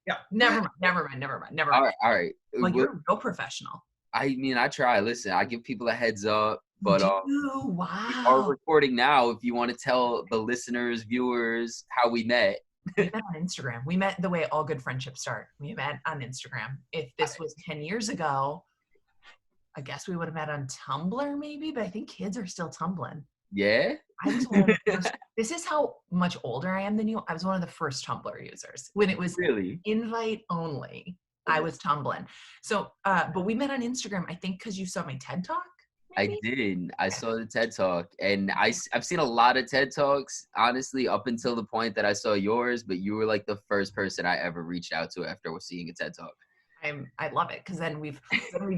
Yeah, never mind. All right. Well, you're a real professional. I mean, I try. Listen, I give people a heads up, You but do? we are Wow. recording now. If you want to tell the listeners, viewers, how we met. We met on Instagram. We met the way all good friendships start. We met on Instagram. If this was 10 years ago, I guess we would have met on Tumblr maybe, but I think kids are still tumbling. Yeah. I was one of the first, this is how much older I am than you. I was one of the first Tumblr users. When it was Really? invite only, I was tumbling. So, but we met on Instagram, I think because you saw my TED Talk, I maybe? did. I saw the TED Talk, and I've seen a lot of TED Talks, honestly, up until the point that I saw yours, but you were like the first person I ever reached out to after seeing a TED Talk. I love it because then we've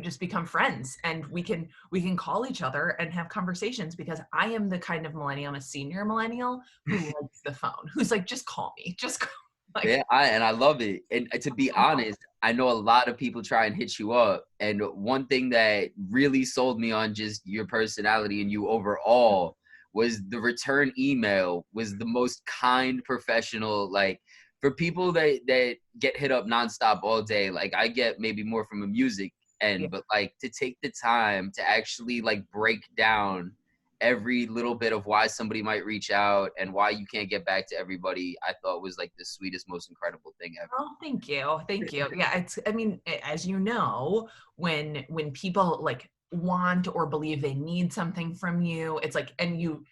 just become friends and we can call each other and have conversations because I am the kind of millennial, a senior millennial who likes the phone, who's like, just call me, just call. Like, Yeah, I love it. And to be honest, I know a lot of people try and hit you up. And one thing that really sold me on just your personality and you overall was the return email was the most kind, professional, like for people that get hit up nonstop all day, like I get maybe more from a music yeah. end, but like to take the time to actually like break down every little bit of why somebody might reach out and why you can't get back to everybody, I thought was like the sweetest, most incredible thing ever. Oh, thank you. Thank you. Yeah, I mean, as you know, when people like want or believe they need something from you, it's like, and you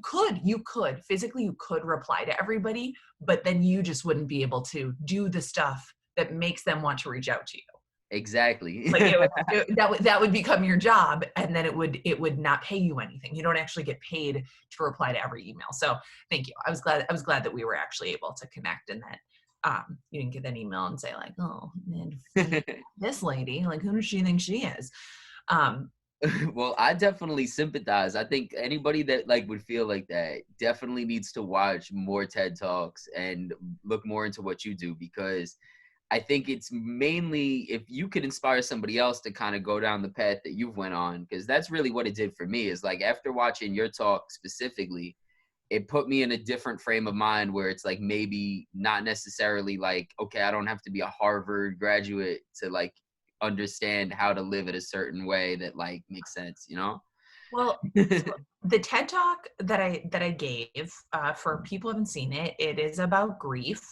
could physically, you could reply to everybody, but then you just wouldn't be able to do the stuff that makes them want to reach out to you. Exactly. Like that would become your job, and then it would not pay you anything. You don't actually get paid to reply to every email. So thank you. I was glad that we were actually able to connect, and that you didn't get an email and say like, oh man, this lady, like, who does she think she is? Well, I definitely sympathize. I think anybody that like would feel like that definitely needs to watch more TED Talks and look more into what you do, because I think it's mainly if you could inspire somebody else to kind of go down the path that you've went on, because that's really what it did for me. Is like after watching your talk specifically, it put me in a different frame of mind where it's like maybe not necessarily like, okay, I don't have to be a Harvard graduate to like understand how to live it a certain way that like makes sense, you know? Well, so the TED Talk that I gave, for people who haven't seen it, it is about grief,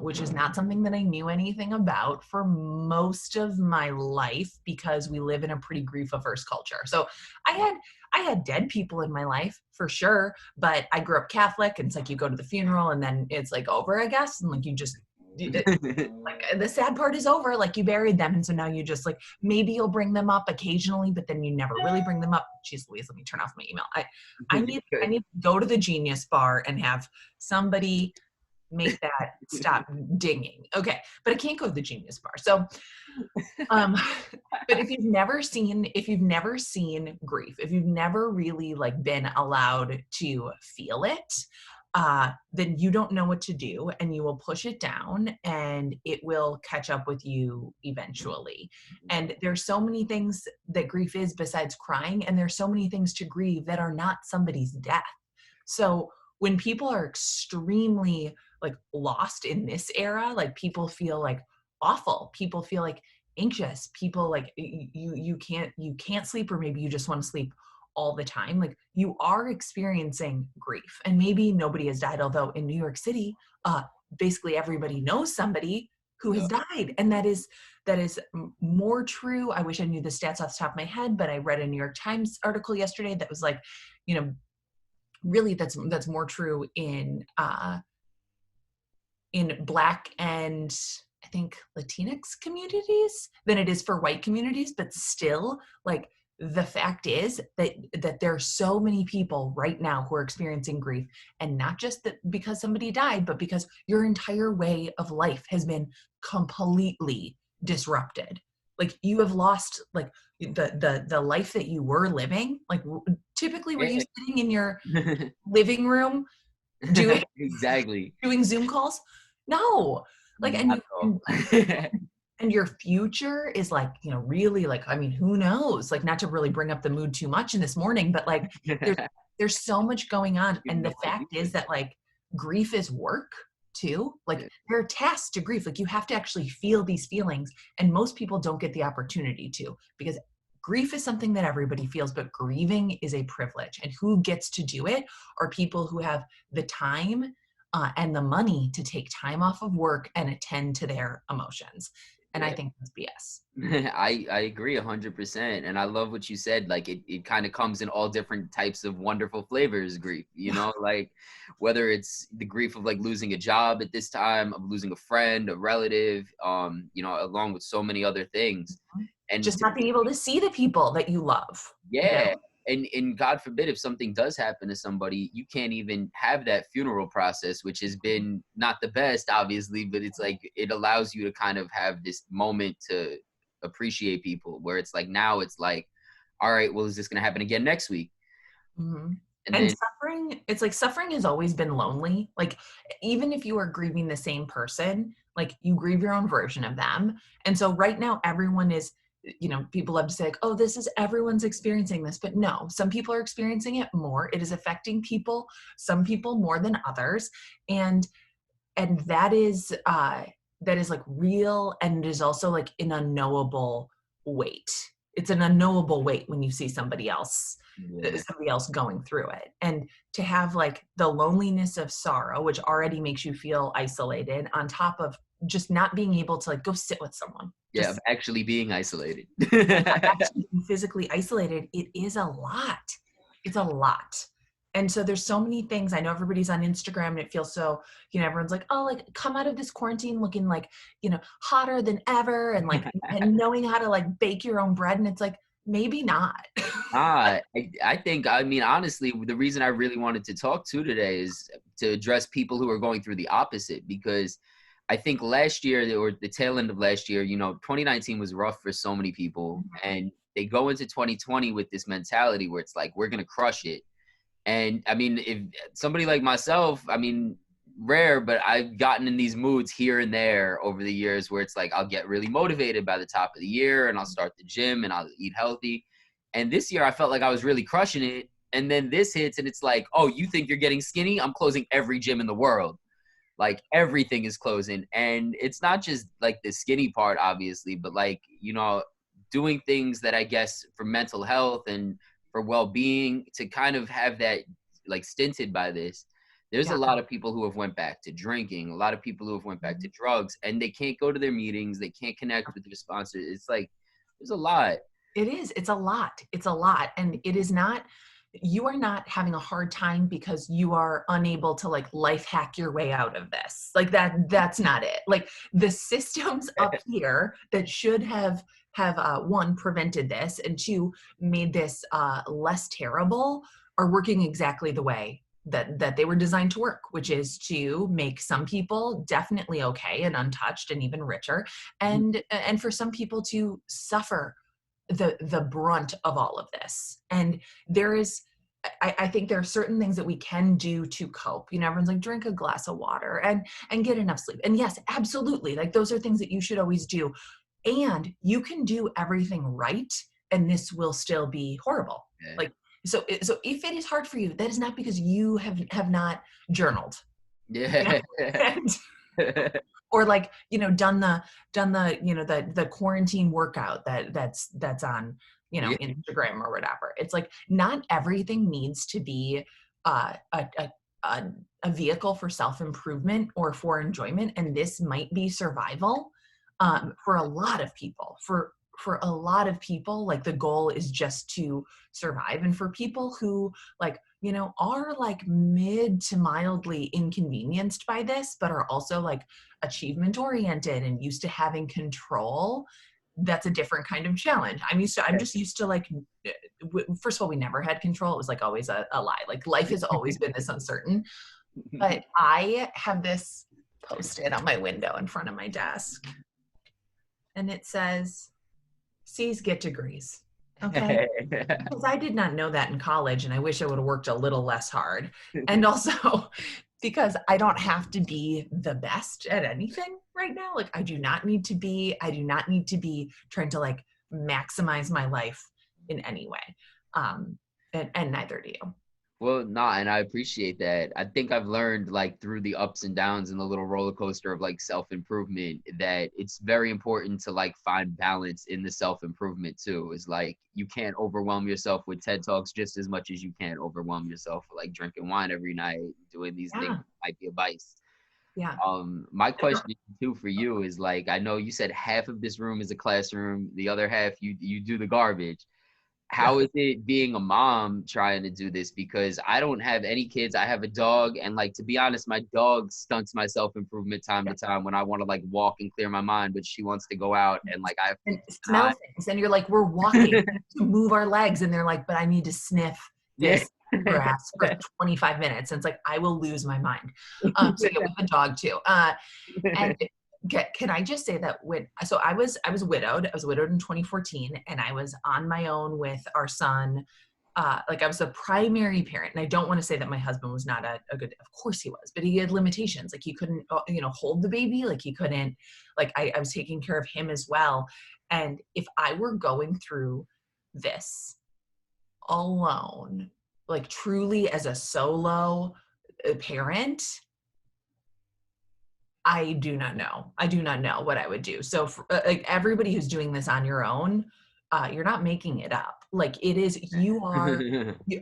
which is not something that I knew anything about for most of my life because we live in a pretty grief-averse culture. So I had dead people in my life for sure, but I grew up Catholic, and it's like you go to the funeral and then it's like over, I guess, and like you just like the sad part is over, like you buried them, and so now you just like maybe you'll bring them up occasionally, but then you never really bring them up. Jeez Louise, let me turn off my email. I need to go to the Genius Bar and have somebody make that stop dinging. Okay, but I can't go to the Genius Bar. So but if you've never seen grief, if you've never really like been allowed to feel it, then you don't know what to do, and you will push it down and it will catch up with you eventually. And there's so many things that grief is besides crying, and there's so many things to grieve that are not somebody's death. So when people are extremely like lost in this era, like people feel like awful, people feel like anxious, people like you can't sleep, or maybe you just want to sleep all the time, like you are experiencing grief. And maybe nobody has died, although in New York City, basically everybody knows somebody who has died, and that is more true. I wish I knew the stats off the top of my head, but I read a New York Times article yesterday that was like, you know, really that's more true in Black and I think Latinx communities than it is for white communities. But still, like, the fact is that there are so many people right now who are experiencing grief, and not just that because somebody died, but because your entire way of life has been completely disrupted. Like you have lost like the life that you were living. Like typically were you sitting in your living room doing Exactly. doing Zoom calls? No. Like, and your future is like, you know, really like, I mean, who knows? Like, not to really bring up the mood too much in this morning, but like, there's so much going on. And the fact is that like grief is work. too. Like Yeah. there are tasks to grief. Like you have to actually feel these feelings. And most people don't get the opportunity to, because grief is something that everybody feels, but grieving is a privilege. And who gets to do it are people who have the time and the money to take time off of work and attend to their emotions. And I Yeah. think that's BS. I agree 100%. And I love what you said. Like it kind of comes in all different types of wonderful flavors, grief, like whether it's the grief of like losing a job at this time, of losing a friend, a relative, along with so many other things. And Just not being able to see the people that you love, you yeah. know? And God forbid if something does happen to somebody, you can't even have that funeral process, which has been not the best, obviously, but it's like it allows you to kind of have this moment to appreciate people where it's like now it's like, all right, well, is this going to happen again next week? Mhm. And And then suffering, it's like suffering has always been lonely. Like even if you are grieving the same person, like you grieve your own version of them. And so right now everyone is, people love to say like, oh, this is everyone's experiencing this, but no, some people are experiencing it more. It is affecting people, some people more than others. And that is like real, and it is also like an unknowable weight. It's an unknowable weight when you see yeah, somebody else going through it. And to have like the loneliness of sorrow, which already makes you feel isolated, on top of just not being able to like go sit with someone, yeah, of just actually being isolated. actually be physically isolated, it is a lot. It's a lot. And so there's so many things. I know everybody's on Instagram and it feels so, everyone's like, oh, like come out of this quarantine looking like, hotter than ever, and like and knowing how to like bake your own bread. And it's like, maybe not. I think, I mean, honestly, the reason I really wanted to talk to today is to address people who are going through the opposite, because I think last year or the tail end of last year, 2019 was rough for so many people, and they go into 2020 with this mentality where it's like, we're going to crush it. And I mean, if somebody like myself, I mean, rare, but I've gotten in these moods here and there over the years where it's like I'll get really motivated by the top of the year and I'll start the gym and I'll eat healthy. And this year I felt like I was really crushing it. And then this hits and it's like, oh, you think you're getting skinny? I'm closing every gym in the world. Like everything is closing. And it's not just like the skinny part, obviously, but like, doing things that I guess for mental health and for well-being to kind of have that like stinted by this. There's a Yeah, lot of people who have went back to drinking, a lot of people who have went back to drugs, and they can't go to their meetings, they can't connect with their sponsors. It's like there's a lot. it is. It's a lot. It's a lot. And it is not, you are not having a hard time because you are unable to like life hack your way out of this. Like that's not it. Like the systems up here that should have one, prevented this, and two, made this less terrible, are working exactly the way that they were designed to work, which is to make some people definitely okay and untouched and even richer, and for some people to suffer the brunt of all of this. And there is, I think there are certain things that we can do to cope. Everyone's like, drink a glass of water and get enough sleep. And yes, absolutely. Like those are things that you should always do. And you can do everything right, and this will still be horrible. Yeah. Like, so if it is hard for you, that is not because you have not journaled. Yeah. And or like done the the quarantine workout that's on Yeah. Instagram or whatever. It's like not everything needs to be a a vehicle for self-improvement or for enjoyment, and this might be survival for a lot of people. For a lot of people, like the goal is just to survive. And for people who like are like mid to mildly inconvenienced by this, but are also like achievement oriented and used to having control, that's a different kind of challenge. I'm just used to like, first of all, we never had control. It was like always a lie. Like life has always been this uncertain. But I have this post-it on my window in front of my desk, and it says, C's get degrees. Okay. Because I did not know that in college, and I wish I would have worked a little less hard. And also because I don't have to be the best at anything right now. Like I do not need to be trying to like maximize my life in any way. And neither do you. Well, nah, and I appreciate that. I think I've learned like through the ups and downs and the little roller coaster of like self-improvement that it's very important to like find balance in the self-improvement too. Is like you can't overwhelm yourself with TED Talks just as much as you can't overwhelm yourself with like drinking wine every night, doing these things Yeah. that might be a vice. Yeah. My question too for you is like I know you said half of this room is a classroom, the other half you do the garbage. Yeah. How is it being a mom trying to do this? Because I don't have any kids. I have a dog. And like, to be honest, my dog stunts my self-improvement time Yeah. to time when I want to like walk and clear my mind, but she wants to go out and like I have to And keep an smell eye. things. And you're like, we're walking to move our legs. And they're like, but I need to sniff Yeah. this grass for 25 minutes. And it's like, I will lose my mind. So yeah, with the dog too. And can I just say that so I was widowed. I was widowed in 2014, and I was on my own with our son. Like I was a primary parent, and I don't want to say that my husband was not a good. Of course he was, but he had limitations. Like he couldn't, hold the baby. Like he couldn't. Like I was taking care of him as well. And if I were going through this alone, like truly as a solo parent, I do not know. I do not know what I would do. So for, like everybody who's doing this on your own, you're not making it up. Like it is,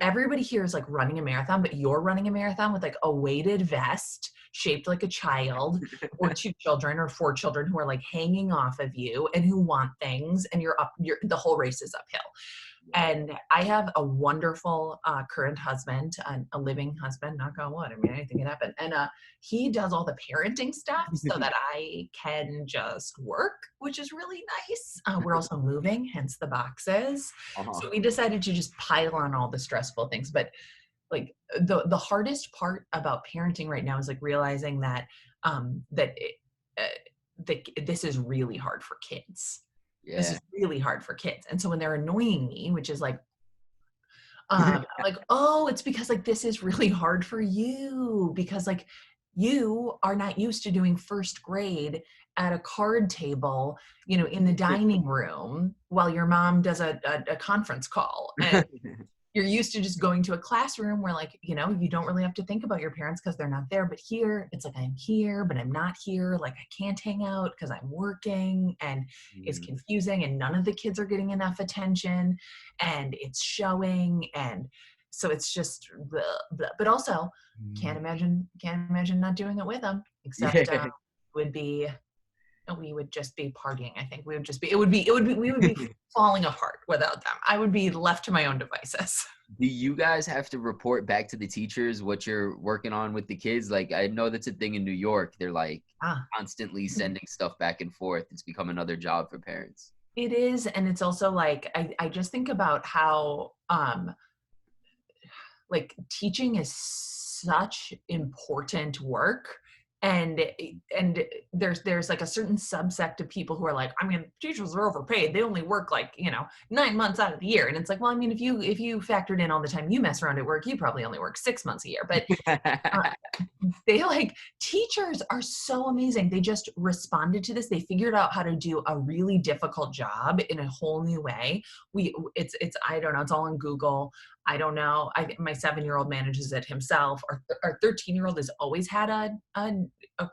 everybody here is like running a marathon, but you're running a marathon with like a weighted vest shaped like a child or two children or four children who are like hanging off of you and who want things, and the whole race is uphill. And I have a wonderful current husband, a living husband, knock on wood. I mean, anything can happen. And he does all the parenting stuff so that I can just work, which is really nice. We're also moving, hence the boxes. Uh-huh. So we decided to just pile on all the stressful things. But like the hardest part about parenting right now is like realizing that this is really hard for kids. This Yeah. is really hard for kids. And so when they're annoying me, which is I'm like, oh, it's because like this is really hard for you because like you are not used to doing first grade at a card table, in the dining room while your mom does a conference call. And you're used to just going to a classroom where like, you don't really have to think about your parents because they're not there. But here it's like, I'm here, but I'm not here. Like I can't hang out because I'm working, and it's Mhm. confusing, and none of the kids are getting enough attention, and it's showing. And so it's just, blah, blah. But also can't imagine not doing it with them, Yeah. except we would just be partying. I think we would be falling apart without them. I would be left to my own devices. Do you guys have to report back to the teachers what you're working on with the kids? Like, I know that's a thing in New York. They're like Ah, constantly sending stuff back and forth. It's become another job for parents. it is. And it's also like, I just think about how, like teaching is such important work, and there's like a certain subsect of people who are like, I mean, teachers are overpaid, they only work like 9 months out of the year. And it's like, well, I mean, if you factored in all the time you mess around at work, you probably only work 6 months a year. But uh, they like, teachers are so amazing. They just responded to this. They figured out how to do a really difficult job in a whole new way. It's I don't know, it's all on Google. I don't know. My 7-year-old manages it himself. Our 13-year-old has always had a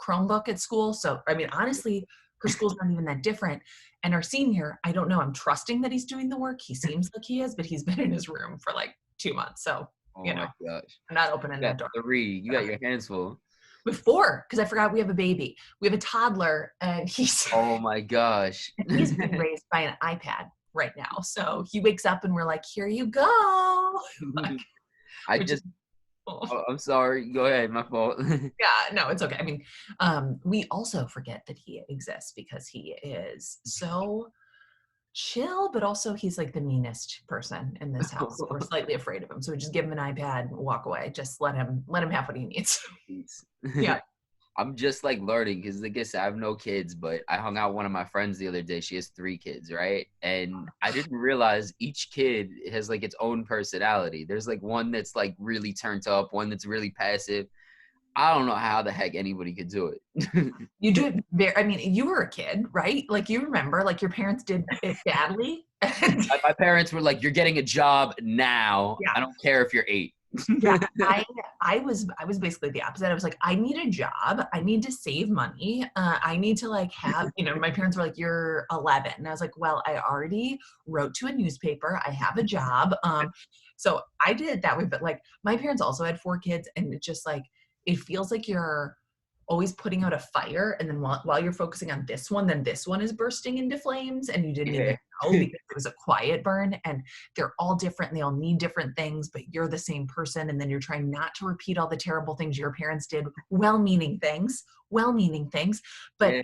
Chromebook at school. So I mean, honestly, her school's not even that different. And our senior, I don't know. I'm trusting that he's doing the work. He seems like he is, but he's been in his room for like 2 months. So Oh my gosh. I'm not opening You that got door. 3. You got your hands full. Before, because I forgot we have a baby. We have a toddler, and he's Oh my gosh. and he's being raised by an iPad right now. So he wakes up and we're like, here you go. Like, I which is just, cool. oh, I'm sorry. Go ahead. My fault. Yeah, no, it's okay. I mean, we also forget that he exists because he is so chill, but also he's like the meanest person in this house. We're slightly afraid of him. So we just give him an iPad and walk away. Just let him have what he needs. Peace. Yeah. I'm just like learning because, like I said, I have no kids, but I hung out with one of my friends the other day. She has 3 kids, right? And I didn't realize each kid has like its own personality. There's like one that's like really turned up, one that's really passive. I don't know how the heck anybody could do it. You do it very, I mean, you were a kid, right? Like you remember, like your parents did it badly. And My parents were like, "You're getting a job now. yeah. I don't care if you're 8." Yeah, I was basically the opposite. I was like, I need a job. I need to save money. I need to like have, my parents were like, you're 11. And I was like, well, I already wrote to a newspaper. I have a job. So I did it that way. But like my parents also had 4 kids, and it just like, it feels like you're always putting out a fire. And then while you're focusing on this one, then this one is bursting into flames and you didn't Yeah. even know because it was a quiet burn. And they're all different and they all need different things, but you're the same person. And then you're trying not to repeat all the terrible things your parents did, well-meaning things, but, Yeah.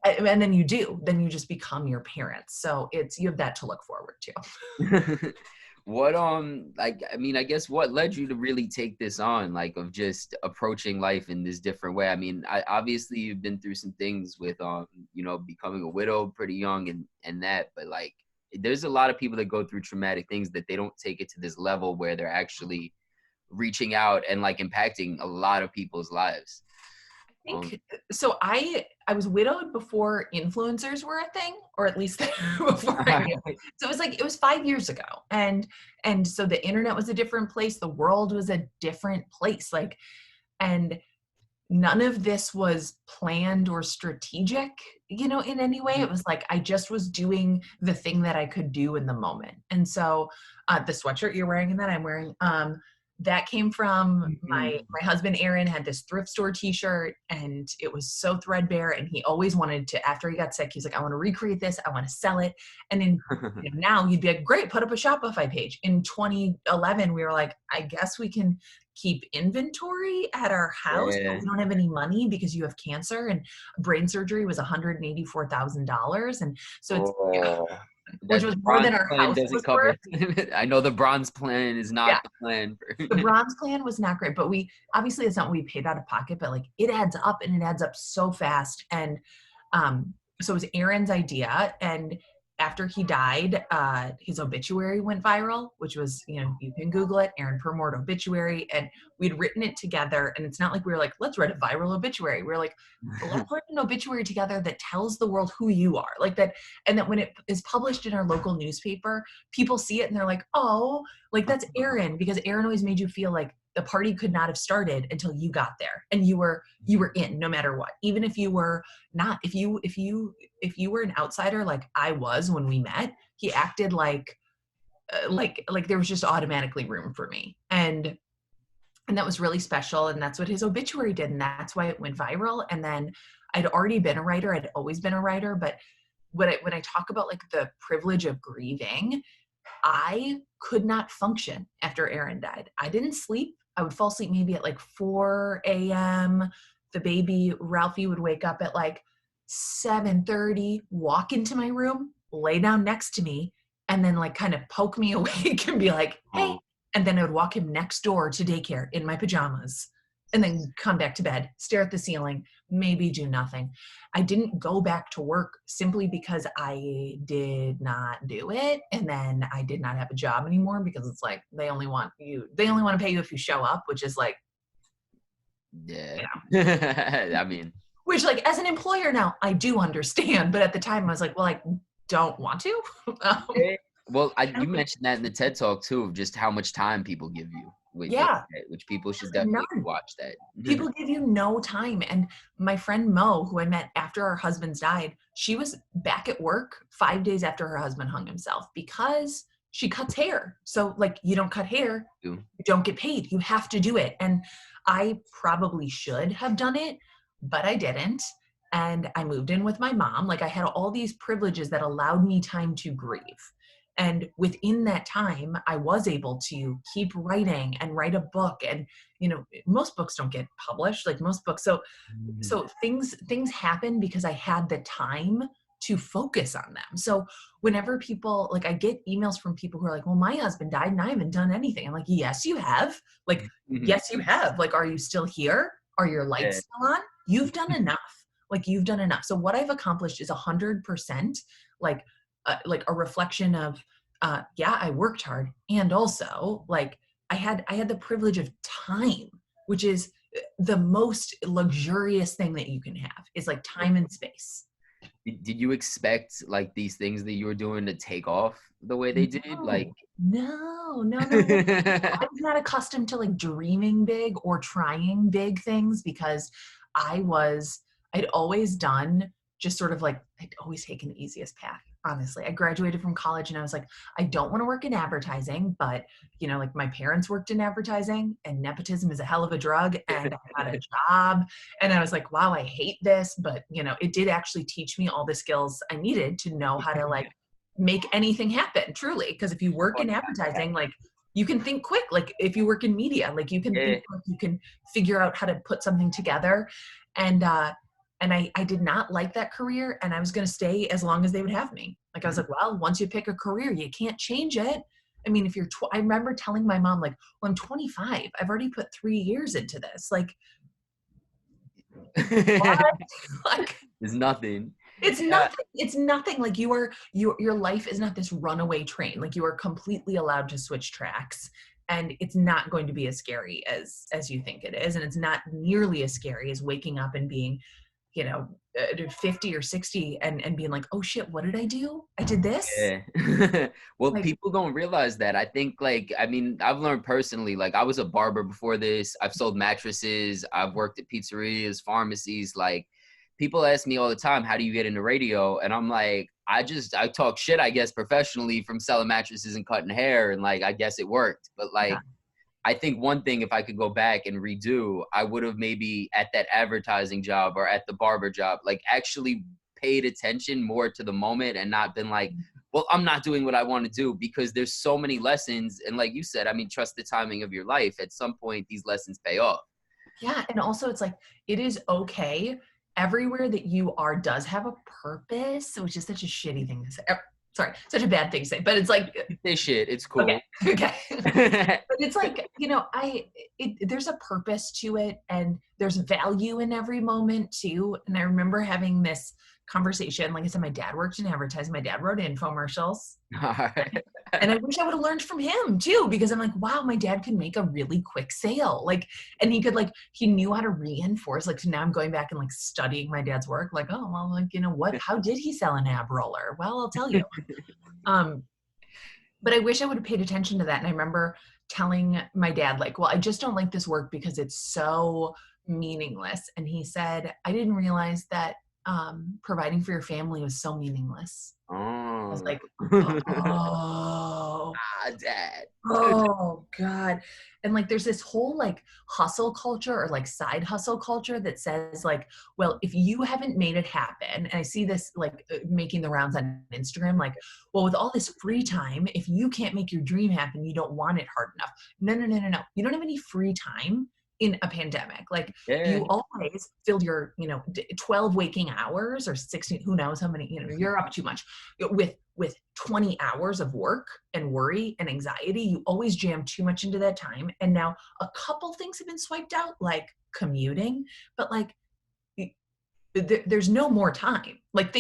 and then then you just become your parents. So you have that to look forward to. What like, I mean, I guess what led you to really take this on, like, of just approaching life in this different way? I mean, obviously you've been through some things with becoming a widow pretty young and that, but like there's a lot of people that go through traumatic things that they don't take it to this level where they're actually reaching out and like impacting a lot of people's lives. Think so. I was widowed before influencers were a thing, or at least before I knew. So it was 5 years ago, and so the internet was a different place. The world was a different place. Like, and none of this was planned or strategic, in any way. It was like I just was doing the thing that I could do in the moment. And so the sweatshirt you're wearing and that I'm wearing, that came from my husband Aaron had this thrift store t-shirt, and it was so threadbare, and he always wanted to, after he got sick, he's like, I want to recreate this, I want to sell it. And then now you'd be like, great, put up a Shopify page. In 2011 we were like, I guess we can keep inventory at our house, but Yeah. we don't have any money because you have cancer, and brain surgery was $184,000. And so it's, Oh, which that was the more than bronze our plan house doesn't was worth. cover. I know the bronze plan is Yeah. not the plan for The bronze plan was not great, but obviously it's not what we paid out of pocket, but like it adds up, and it adds up so fast. And so it was Aaron's idea. And after he died, his obituary went viral, which was, you can Google it, Aaron Permort obituary. And we'd written it together. And it's not like we were like, let's write a viral obituary. We were like, let's write an obituary together that tells the world who you are, like that. And that when it is published in our local newspaper, people see it and they're like, oh, like that's Aaron, because Aaron always made you feel like the party could not have started until you got there, and you were in no matter what. Even if you were not, if you were an outsider like I was when we met, he acted like there was just automatically room for me. And that was really special. And that's what his obituary did. And that's why it went viral. And then I'd already been a writer. I'd always been a writer. But when I talk about like the privilege of grieving, I could not function after Aaron died. I didn't sleep. I would fall asleep maybe at like 4 a.m. The baby, Ralphie, would wake up at like 7:30, walk into my room, lay down next to me, and then like kind of poke me awake and be like, hey. And then I would walk him next door to daycare in my pajamas, and then come back to bed, stare at the ceiling, maybe do nothing. I didn't go back to work simply because I did not do it. And then I did not have a job anymore, because it's like, they only want to pay you if you show up, which is like, Yeah. I mean, which like as an employer now, I do understand. But at the time I was like, well, I don't want to. well, you mentioned that in the TED Talk too, of just how much time people give you. Yeah. Which people should definitely watch that. People give you no time. And my friend Mo, who I met after our husbands died, she was back at work 5 days after her husband hung himself, because she cuts hair. So like, you don't cut hair, you don't get paid. You have to do it. And I probably should have done it, but I didn't. And I moved in with my mom. Like I had all these privileges that allowed me time to grieve. And within that time, I was able to keep writing and write a book. And, most books don't get published, like most books. So things happen because I had the time to focus on them. So whenever people, like I get emails from people who are like, well, my husband died and I haven't done anything. I'm like, yes, you have. Like, yes, you have. Like, are you still here? Are your lights still on? You've done enough. Like you've done enough. So what I've accomplished is 100% like a reflection of, yeah, I worked hard. And also like I had the privilege of time, which is the most luxurious thing that you can have, is like time and space. Did you expect like these things that you were doing to take off the way they did? Like, No. I was not accustomed to like dreaming big or trying big things because I'd always done just sort of like, I'd always taken the easiest path. Honestly, I graduated from college and I was like, I don't want to work in advertising, but like my parents worked in advertising and nepotism is a hell of a drug. And I got a job and I was like, wow, I hate this. But it did actually teach me all the skills I needed to know how to like make anything happen truly. Because if you work in advertising, like you can think quick. Like if you work in media, like you can think quick, you can figure out how to put something together. And I did not like that career and I was going to stay as long as they would have me. Like I was like, well, once you pick a career, you can't change it. I mean, if you're, I remember telling my mom like, well, I'm 25. I've already put 3 years into this. Like, what? Like, there's nothing. it's nothing. It's nothing. Like your life is not this runaway train. Like you are completely allowed to switch tracks and it's not going to be as scary as you think it is. And it's not nearly as scary as waking up and being, 50 or 60 and being like, oh shit, what did I do? I did this. Yeah. Well, Like, people don't realize that. I think I've learned personally, like I was a barber before this. I've sold mattresses. I've worked at pizzerias, pharmacies. Like people ask me all the time, how do you get into radio? And I'm like, I talk shit, I guess, professionally from selling mattresses and cutting hair. And like, I guess it worked. But like, yeah. I think one thing, if I could go back and redo, I would have maybe at that advertising job or at the barber job, like actually paid attention more to the moment and not been like, well, I'm not doing what I want to do, because there's so many lessons. And like you said, I mean, trust the timing of your life. At some point, these lessons pay off. Yeah. And also it's like, it is okay. Everywhere that you are does have a purpose, which is such a shitty thing to say. Sorry, such a bad thing to say, but it's like, This shit, it's cool. Okay. But it's like, there's a purpose to it and there's value in every moment too. And I remember having this conversation. Like I said, my dad worked in advertising. My dad wrote infomercials. And I wish I would have learned from him too, because I'm like, wow, my dad could make a really quick sale. Like, and he could he knew how to reinforce. Like, so now I'm going back and like studying my dad's work. Like, oh, well, like, how did he sell an ab roller? Well, I'll tell you. But I wish I would have paid attention to that. And I remember telling my dad, like, well, I just don't like this work because it's so meaningless. And he said, I didn't realize that providing for your family was so meaningless. I was like, oh, Dad. oh God. And like, there's this whole like hustle culture or like side hustle culture that says like, well, if you haven't made it happen, and I see this like making the rounds on Instagram, like, well, with all this free time, if you can't make your dream happen, you don't want it hard enough. No. You don't have any free time in a pandemic. Like you always filled your, 12 waking hours or 16, who knows how many, you're up too much with 20 hours of work and worry and anxiety. You always jam too much into that time. And now a couple things have been swiped out, like commuting, but like there's no more time. Like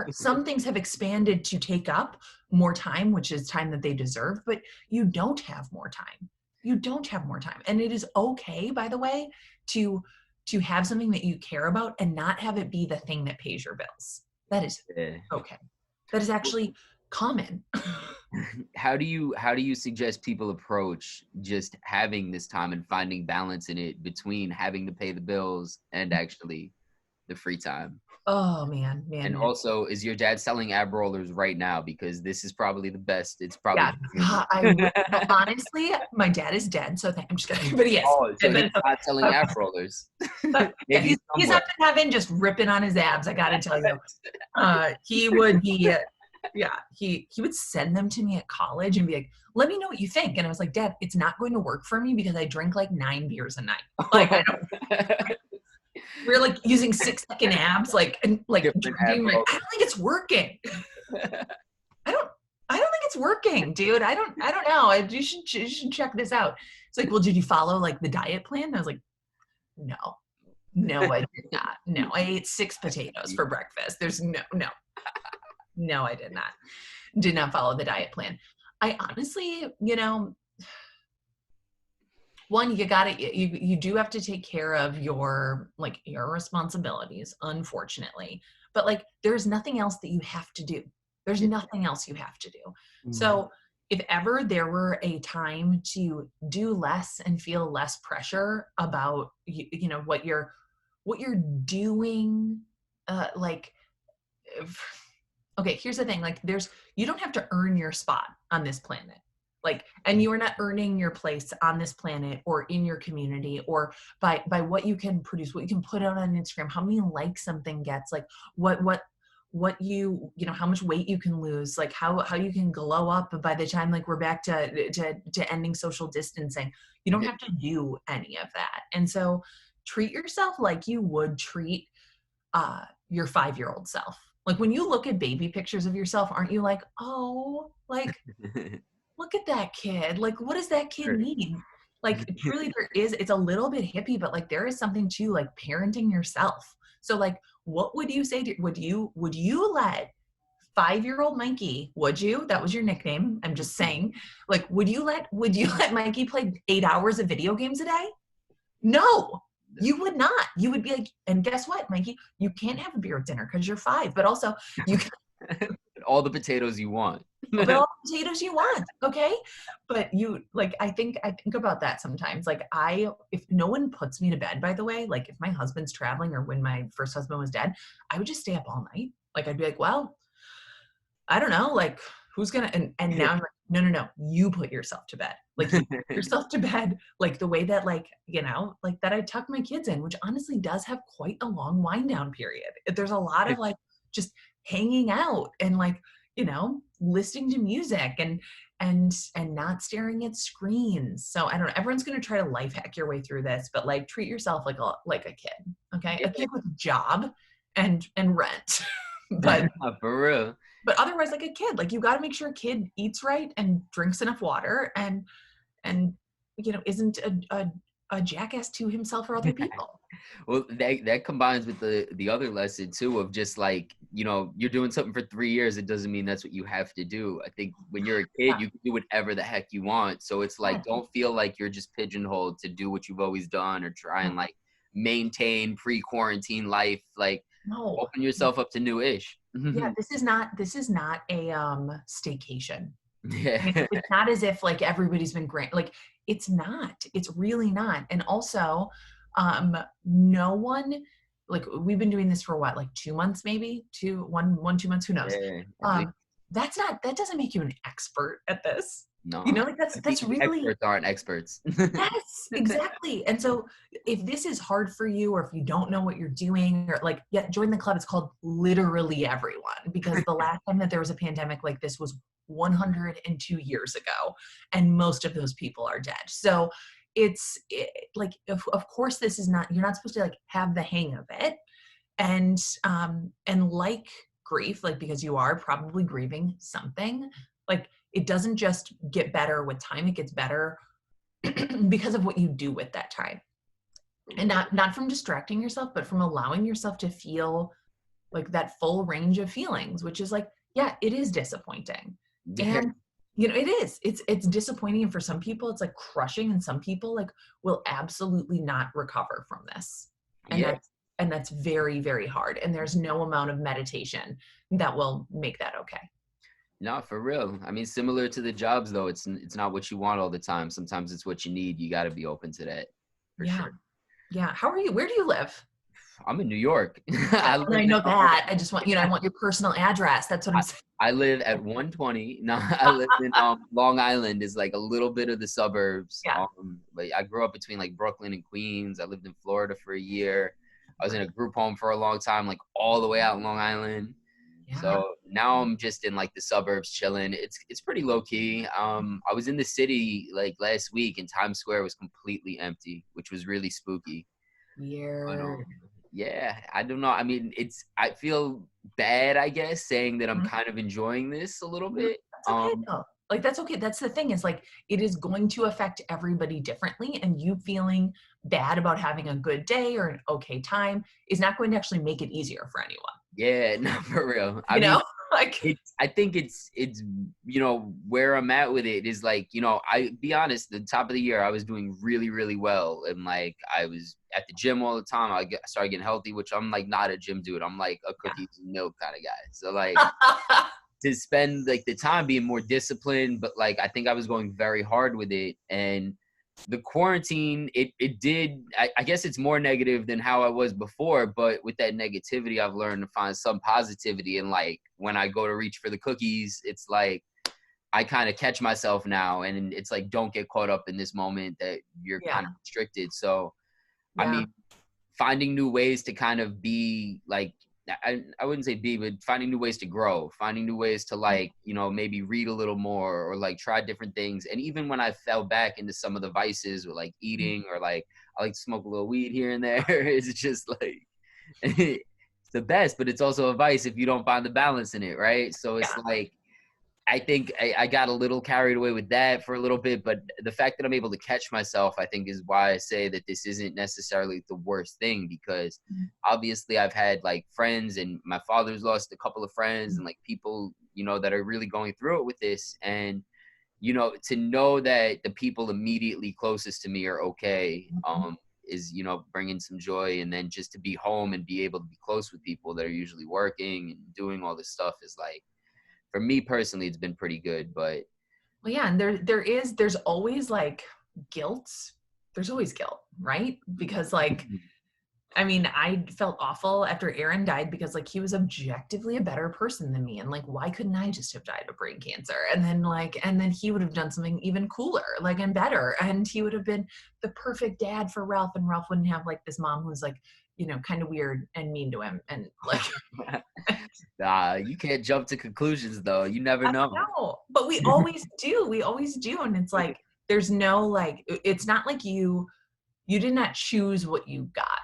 some things have expanded to take up more time, which is time that they deserve, but you don't have more time. You don't have more time. And it is okay, by the way, to have something that you care about and not have it be the thing that pays your bills. That is okay. That is actually common. How do you suggest people approach just having this time and finding balance in it between having to pay the bills and actually the free time? Oh man. And also, is your dad selling ab rollers right now? Because this is probably the best. It's probably honestly, my dad is dead, so I'm just kidding. But yes, so he's not selling ab rollers. He's up in heaven, just ripping on his abs. I got to tell you, he would be. Yeah, he would send them to me at college and be like, "Let me know what you think." And I was like, "Dad, it's not going to work for me because I drink like 9 beers a night. Like I don't." We're like using 6-second abs, like and like drinking. Like, I don't think it's working. I don't think it's working, dude. I don't know. You should check this out. It's like, well, did you follow like the diet plan? And I was like, no, I did not. No, I ate 6 potatoes for breakfast. There's no, I did not follow the diet plan. I honestly, one, you do have to take care of your responsibilities, unfortunately. but like, there's nothing else that you have to do. There's Yeah. nothing else you have to do. Mhm. So if ever there were a time to do less and feel less pressure about, you know, what you're doing, like, okay, here's the thing, like, you don't have to earn your spot on this planet. Like, and you are not earning your place on this planet or in your community, or by what you can produce, what you can put out on Instagram, how many likes something gets, like what you know, how much weight you can lose, like how you can glow up by the time like we're back to ending social distancing. You don't Yeah. have to do any of that. And so treat yourself like you would treat your 5-year-old self. Like, when you look at baby pictures of yourself, aren't you like, oh, like, look at that kid. Like, what does that kid Sure. need? Like, truly, it's a little bit hippie, but like, there is something to like parenting yourself. So, like, what would you say would you let 5-year-old Mikey, would you? That was your nickname. I'm just saying, like, would you let Mikey play 8 hours of video games a day? No, you would not. You would be like, and guess what, Mikey? You can't have a beer at dinner because you're 5, but also you can All the potatoes you want. have all the potatoes you want, okay? But I think about that sometimes. Like, if no one puts me to bed, by the way, like if my husband's traveling or when my first husband was dead, I would just stay up all night. Like, I'd be like, well, I don't know, like, who's gonna, and now I'm like, no, you put yourself to bed. Like, you put yourself to bed, like the way that, like, you know, like that I tuck my kids in, which honestly does have quite a long wind down period. There's a lot of like just hanging out and like, you know, listening to music and not staring at screens. So I don't know. Everyone's gonna try to life hack your way through this, but like, treat yourself like a kid. Okay. A kid with a job and rent. but For real. but otherwise, like a kid, like, you got to make sure a kid eats right and drinks enough water and you know, isn't a jackass to himself or other people. Well, that combines with the other lesson too of just like, you know, you're doing something for 3 years. It doesn't mean that's what you have to do. I think when you're a kid, Yeah, you can do whatever the heck you want. So it's yeah, like, don't feel like you're just pigeonholed to do what you've always done or try yeah. and like maintain pre-quarantine life. Like, No, open yourself up to new ish. yeah. This is not a staycation. You know, Yeah. it's not as if like everybody's been great. Like, it's not. It's really not. And also, no one, like, we've been doing this for what, like 2 months, maybe 2 months, who knows? Yeah. At least. Um, that doesn't make you an expert at this. You know, No. like, that's The really, experts aren't experts. yes, exactly. And so if this is hard for you, or if you don't know what you're doing, or like, yeah, join the club. It's called Literally Everyone, because the last time that there was a pandemic like this was 102 years ago, and most of those people are dead. So like, of course, this is not, you're not supposed to like have the hang of it. And like grief, like, because you are probably grieving something, like, it doesn't just get better with time, it gets better because of what you do with that time. And not from distracting yourself, but from allowing yourself to feel like that full range of feelings, which is like, yeah, it is disappointing. Yeah. And you know, it's disappointing, and for some people it's like crushing, and some people like will absolutely not recover from this. And Yeah. that's very, very hard. And there's no amount of meditation that will make that okay. No, for real. I mean, similar to the jobs though, it's not what you want all the time. Sometimes it's what you need. You got to be open to that, for Yeah. sure. Yeah. How are you? Where do you live? I'm in New York. Yeah, I and live I in know that. I just want, you know, I want your personal address. That's what I'm I, saying. I live at 120. No, I live in Long Island, is like a little bit of the suburbs. Yeah. But I grew up between like Brooklyn and Queens. I lived in Florida for a year. I was in a group home for a long time, like all the way out in Long Island. Yeah. So now I'm just in like the suburbs chilling. It's pretty low key. I was in the city like last week and Times Square was completely empty, which was really spooky. But Weird. yeah, I don't know. I mean, I feel bad, I guess, saying that I'm Mhm. kind of enjoying this a little Mhm. bit. That's okay though. Like, that's okay. That's the thing, is like, it is going to affect everybody differently, and you feeling bad about having a good day or an okay time is not going to actually make it easier for anyone. Yeah, no, for real. I You mean, know? Like, I think it's where I'm at with it is like, I be honest, the top of the year I was doing really, really well, and like I was at the gym all the time. I started getting healthy, which I'm like not a gym dude. I'm like a cookies and milk kind of guy. So like yeah. to spend like the time being more disciplined, but like I think I was going very hard with it. And the quarantine, it did, I guess it's more negative than how I was before, but with that negativity, I've learned to find some positivity. And like when I go to reach for the cookies, it's like I kind of catch myself now, and it's like, don't get caught up in this moment that you're kind Yeah. of restricted. So I Yeah. mean, finding new ways to kind of be like, I wouldn't say be, but finding new ways to grow, finding new ways to like, maybe read a little more or like try different things. And even when I fell back into some of the vices with like eating, or like I like to smoke a little weed here and there, it's just like, it's the best, but it's also a vice if you don't find the balance in it, right? So it's Yeah. like, I think I got a little carried away with that for a little bit, but the fact that I'm able to catch myself, I think, is why I say that this isn't necessarily the worst thing, because obviously I've had like friends, and my father's lost a couple of friends, and like people, that are really going through it with this. And, to know that the people immediately closest to me are okay, is, bringing some joy. And then just to be home and be able to be close with people that are usually working and doing all this stuff is like, for me personally, it's been pretty good. But Well, yeah, and there's always like guilt. There's always guilt, right? Because like, I mean, I felt awful after Aaron died, because like he was objectively a better person than me. And like, why couldn't I just have died of brain cancer? And then he would have done something even cooler, like, and better. And he would have been the perfect dad for Ralph, and Ralph wouldn't have like this mom who's like, kind of weird and mean to him. And like, nah, you can't jump to conclusions though. You never I know. know, but we always do. We always do. And it's like, there's no like, it's not like you did not choose what you got,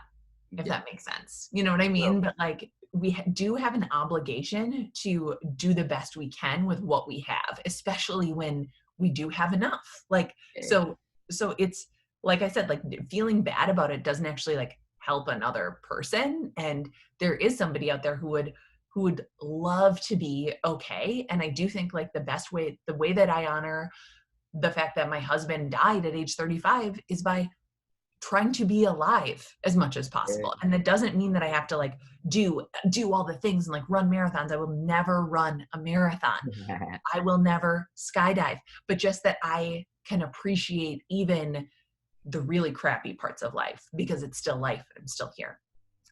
if Yeah, that makes sense. You know what I bro. mean? But like, we do have an obligation to do the best we can with what we have, especially when we do have enough. Like, Yeah, so it's like I said, like feeling bad about it doesn't actually like help another person. And there is somebody out there who would love to be okay. And I do think like the way that I honor the fact that my husband died at age 35 is by trying to be alive as much as possible. And that doesn't mean that I have to like do all the things and like run marathons. I will never run a marathon. yeah. I will never skydive, but just that I can appreciate even the really crappy parts of life, because it's still life and I'm still here.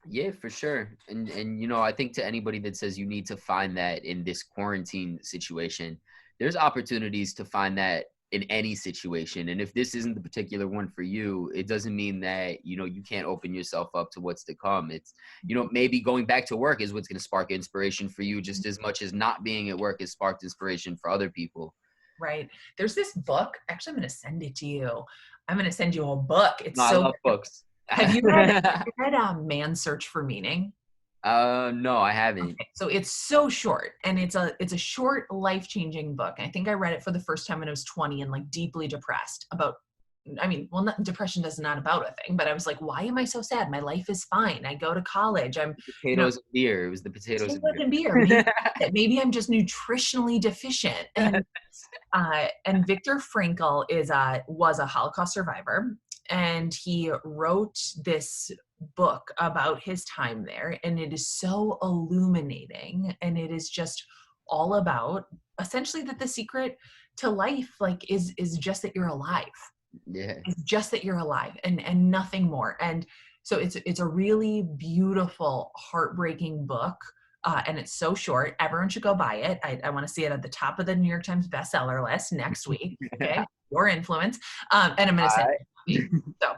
Yeah, for sure. And I think to anybody that says you need to find that in this quarantine situation, there's opportunities to find that in any situation. And if this isn't the particular one for you, it doesn't mean that, you can't open yourself up to what's to come. It's, maybe going back to work is what's going to spark inspiration for you, just as much as not being at work has sparked inspiration for other people. Right. There's this book. Actually, I'm going to send it to you. I'm going to send you a book. No, It's I so love good. books. Have you read Man's Search for Meaning? No, I haven't. Okay, so it's so short, and it's a short, life-changing book. I think I read it for the first time when I was 20 and like deeply depressed about, I mean, well, depression is not about a thing, but I was like, why am I so sad? My life is fine. I go to college. I'm, you know, Potatoes and beer. It was the potatoes and potatoes and beer. Maybe, beer. maybe I'm just nutritionally deficient. And Viktor Frankl was a Holocaust survivor, and he wrote this book about his time there, and it is so illuminating, and it is just all about essentially that the secret to life like is just that you're alive. Yeah. It's just that you're alive, and nothing more. And so it's a really beautiful, heartbreaking book. And it's so short. Everyone should go buy it. I want to see it at the top of the New York Times bestseller list next week. Okay, your influence. And I'm going to send All it. So,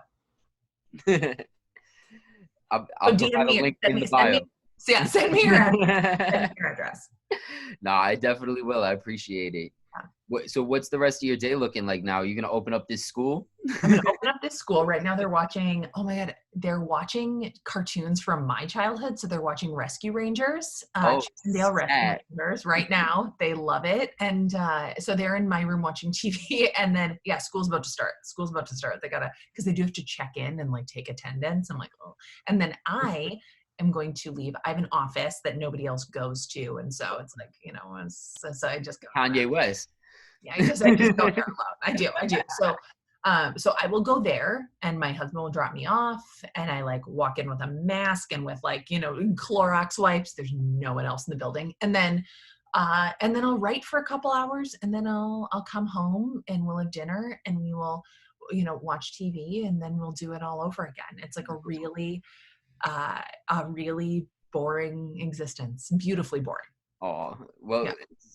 right. I'll so provide DM a me. link Send in me. the Send me. bio. So yeah, send me your address. Send me your address. No, I definitely will. I appreciate it. So what's the rest of your day looking like now? Are you gonna open up this school? I'm going to open up this school right now. They're watching, oh my God, they're watching cartoons from my childhood. So they're watching Rescue Rangers, Oh, Chippendale Rescue snap. Rangers right now. They love it. And so they're in my room watching TV. And then, yeah, school's about to start. School's about to start. They got to, because they do have to check in and like take attendance. I'm like, oh. And then I am going to leave. I have an office that nobody else goes to. And so it's like, so I just go. Kanye West. Yeah, I just go there alone. I do. So I will go there and my husband will drop me off and I like walk in with a mask and with like, Clorox wipes. There's no one else in the building. And then I'll write for a couple hours and then I'll come home and we'll have dinner and we will, watch TV and then we'll do it all over again. It's like a really boring existence, beautifully boring. Oh, well, Yeah.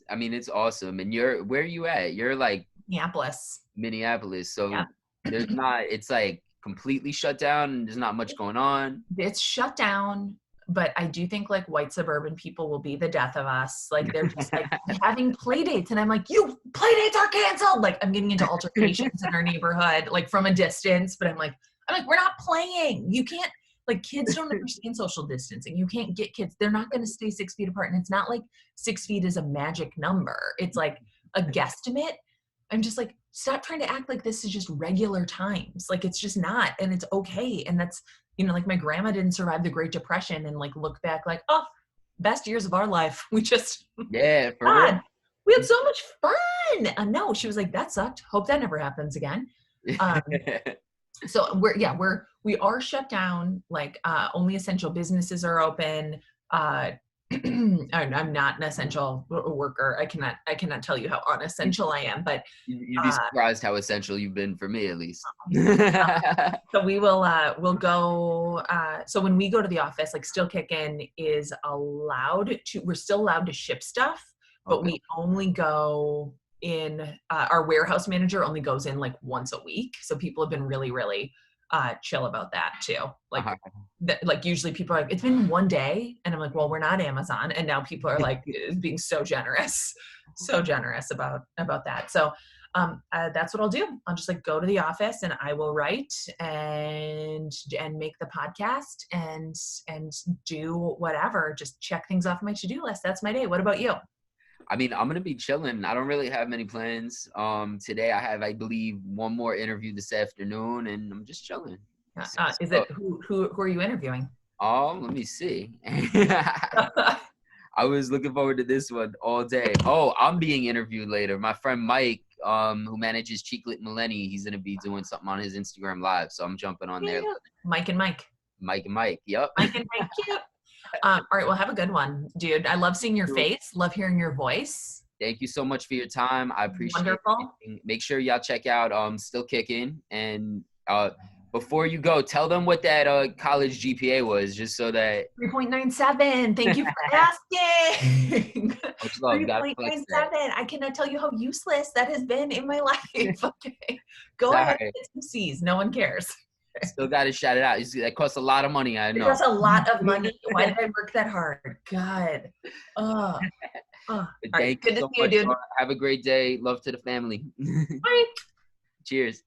it's awesome. And where are you at? You're like Minneapolis. So Yeah. it's like completely shut down and there's not much going on. It's shut down, but I do think like white suburban people will be the death of us. Like they're just like having play dates and I'm like, you play dates are canceled. Like I'm getting into altercations in our neighborhood, like from a distance, but I'm like, we're not playing. You can't, like kids don't understand social distancing. You can't get kids. They're not going to stay 6 feet apart. And it's not like 6 feet is a magic number. It's like a guesstimate. I'm just like, stop trying to act like this is just regular times. Like it's just not, and it's okay. And that's, like my grandma didn't survive the Great Depression and like look back like, oh, best years of our life. We just, yeah, for God, real. we had so much fun. No, she was like, that sucked. Hope that never happens again. So we are shut down. Like only essential businesses are open. I'm not an essential worker. I cannot tell you how unessential I am, but you'd be surprised how essential you've been for me, at least. So we'll go. So when we go to the office, like Still Kickin' is we're still allowed to ship stuff, but we only go in, our warehouse manager only goes in like once a week. So people have been really, really chill about that too. Like, like usually people are like, it's been one day. And I'm like, well, we're not Amazon. And now people are like being so generous about that. So that's what I'll do. I'll just like go to the office and I will write and make the podcast and do whatever, just check things off my to-do list. That's my day. What about you? I'm going to be chilling. I don't really have many plans. Today I have, I believe, one more interview this afternoon, and I'm just chilling. Is it who are you interviewing? Oh, let me see. I was looking forward to this one all day. Oh, I'm being interviewed later. My friend Mike, who manages HHM, he's going to be doing something on his Instagram Live, so I'm jumping on there. Mike and Mike. Yep. Mike and Mike, cute. All right, well, have a good one, dude. I love seeing your face. Love hearing your voice. Thank you so much for your time. I appreciate it. Make sure y'all check out Still Kickin'. And before you go, tell them what that college GPA was, just so that 3.97. Thank you for asking. Much love. 3.97. I cannot tell you how useless that has been in my life. Okay, go ahead and get some C's. No one cares. Still got to shout it out. That costs a lot of money. I know. It costs a lot of money. Why did I work that hard? God. All right. Good to see you, dude. Have a great day. Love to the family. Bye. Cheers.